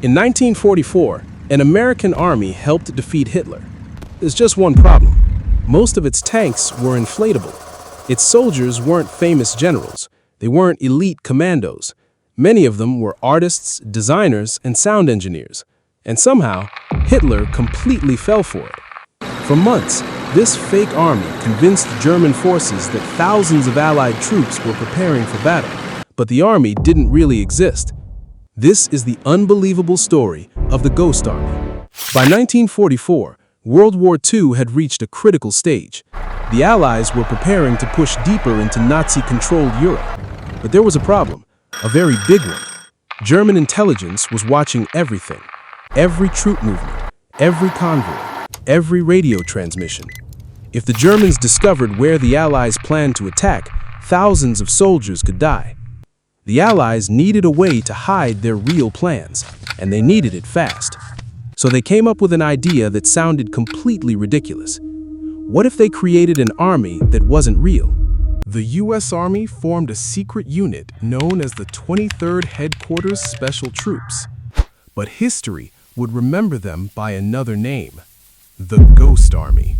In 1944, an American army helped defeat Hitler. There's just one problem. Most of its tanks were inflatable. Its soldiers weren't famous generals. They weren't elite commandos. Many of them were artists, designers, and sound engineers. And somehow, Hitler completely fell for it. For months, this fake army convinced German forces that thousands of Allied troops were preparing for battle. But the army didn't really exist. This is the unbelievable story of the Ghost Army. By 1944, World War II had reached a critical stage. The Allies were preparing to push deeper into Nazi-controlled Europe. But there was a problem, a very big one. German intelligence was watching everything. Every troop movement, every convoy, every radio transmission. If the Germans discovered where the Allies planned to attack, thousands of soldiers could die. The Allies needed a way to hide their real plans, and they needed it fast. So they came up with an idea that sounded completely ridiculous. What if they created an army that wasn't real? The U.S. Army formed a secret unit known as the 23rd Headquarters Special Troops. But history would remember them by another name, the Ghost Army.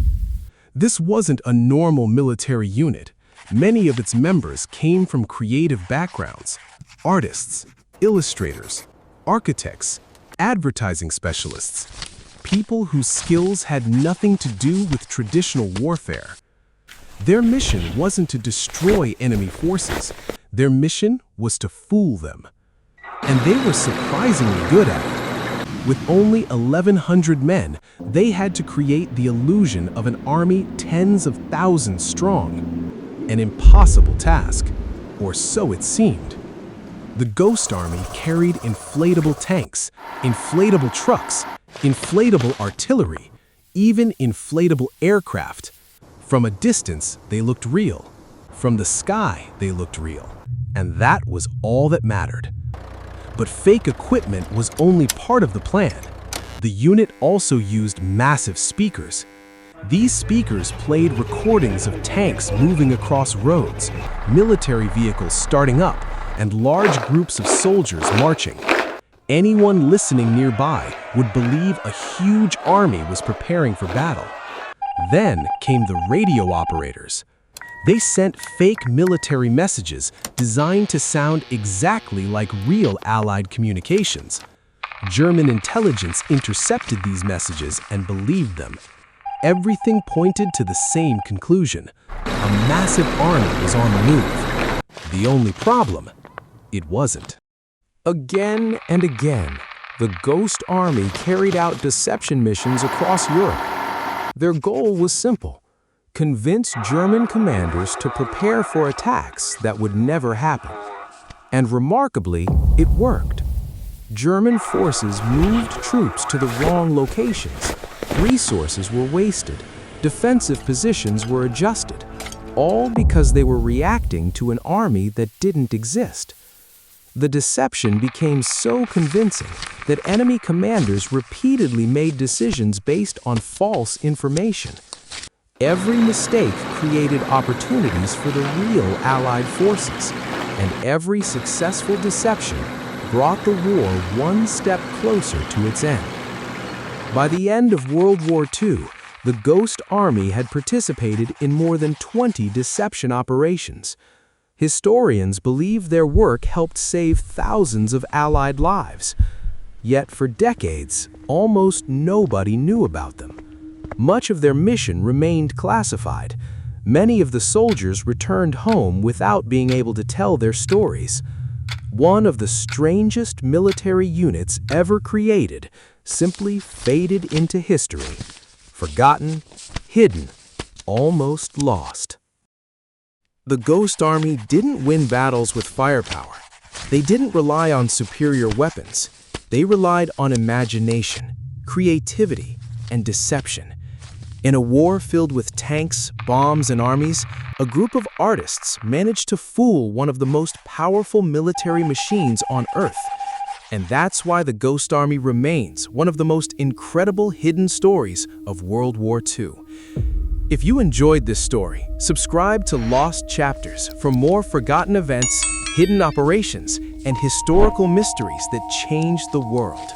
This wasn't a normal military unit. Many of its members came from creative backgrounds: artists, illustrators, architects, advertising specialists, people whose skills had nothing to do with traditional warfare. Their mission wasn't to destroy enemy forces. Their mission was to fool them. And they were surprisingly good at it. With only 1,100 men, they had to create the illusion of an army tens of thousands strong. An impossible task, or so it seemed. The Ghost Army carried inflatable tanks, inflatable trucks, inflatable artillery, even inflatable aircraft. From a distance, they looked real. From the sky, they looked real. And that was all that mattered. But fake equipment was only part of the plan. The unit also used massive speakers. These speakers played recordings of tanks moving across roads, military vehicles starting up, and large groups of soldiers marching. Anyone listening nearby would believe a huge army was preparing for battle. Then came the radio operators. They sent fake military messages designed to sound exactly like real Allied communications. German intelligence intercepted these messages and believed them. Everything pointed to the same conclusion. A massive army was on the move. The only problem, it wasn't. Again and again, the Ghost Army carried out deception missions across Europe. Their goal was simple: convince German commanders to prepare for attacks that would never happen. And remarkably, it worked. German forces moved troops to the wrong locations. Resources were wasted. Defensive positions were adjusted, all because they were reacting to an army that didn't exist. The deception became so convincing that enemy commanders repeatedly made decisions based on false information. Every mistake created opportunities for the real Allied forces, and every successful deception brought the war one step closer to its end. By the end of World War II, the Ghost Army had participated in more than 20 deception operations. Historians believe their work helped save thousands of Allied lives. Yet for decades, almost nobody knew about them. Much of their mission remained classified. Many of the soldiers returned home without being able to tell their stories. One of the strangest military units ever created simply faded into history. Forgotten, hidden, almost lost. The Ghost Army didn't win battles with firepower. They didn't rely on superior weapons. They relied on imagination, creativity, and deception. In a war filled with tanks, bombs, and armies, a group of artists managed to fool one of the most powerful military machines on Earth. And that's why the Ghost Army remains one of the most incredible hidden stories of World War II. If you enjoyed this story, subscribe to Lost Chapters for more forgotten events, hidden operations, and historical mysteries that changed the world.